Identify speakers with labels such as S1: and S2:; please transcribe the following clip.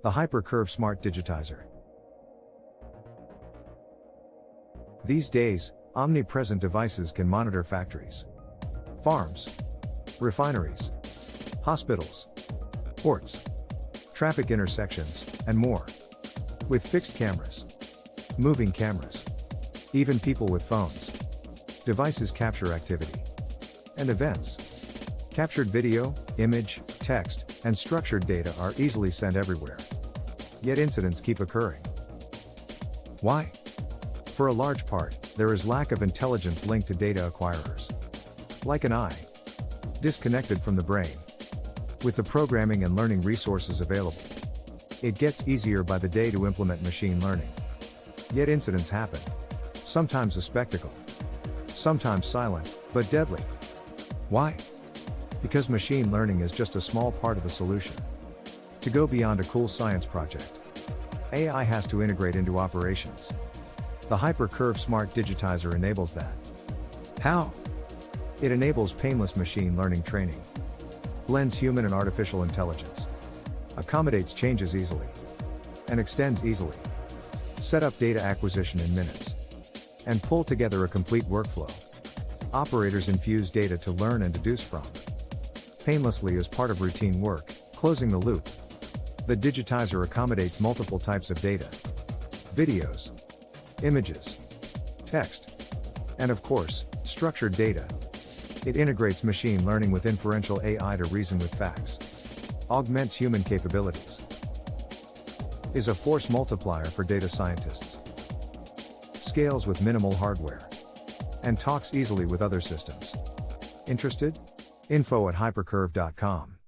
S1: The HyperKurve Smart Digitaizer. These days, omnipresent devices can monitor factories, farms, refineries, hospitals, ports, traffic intersections, and more. With fixed cameras, moving cameras, even people with phones. Devices capture activity and events. Captured video, image, text, and structured data are easily sent everywhere. Yet incidents keep occurring. Why? For a large part, there is lack of intelligence linked to data acquirers. Like an eye, disconnected from the brain. With the programming and learning resources available, it gets easier by the day to implement machine learning. Yet incidents happen. Sometimes a spectacle. Sometimes silent, but deadly. Why? Because machine learning is just a small part of the solution. To go beyond a cool science project, AI has to integrate into operations. The HyperKurve Smart Digitaizer enables that. How? It enables painless machine learning training. Blends human and artificial intelligence. Accommodates changes easily. And extends easily. Set up data acquisition in minutes. And pull together a complete workflow. Operators infuse data to learn and deduce from. Painlessly as part of routine work, closing the loop. The digitizer accommodates multiple types of data. Videos, images, text, and of course, structured data. It integrates machine learning with inferential AI to reason with facts. Augments human capabilities. Is a force multiplier for data scientists. Scales with minimal hardware. And talks easily with other systems. Interested? Info@hyperkurve.com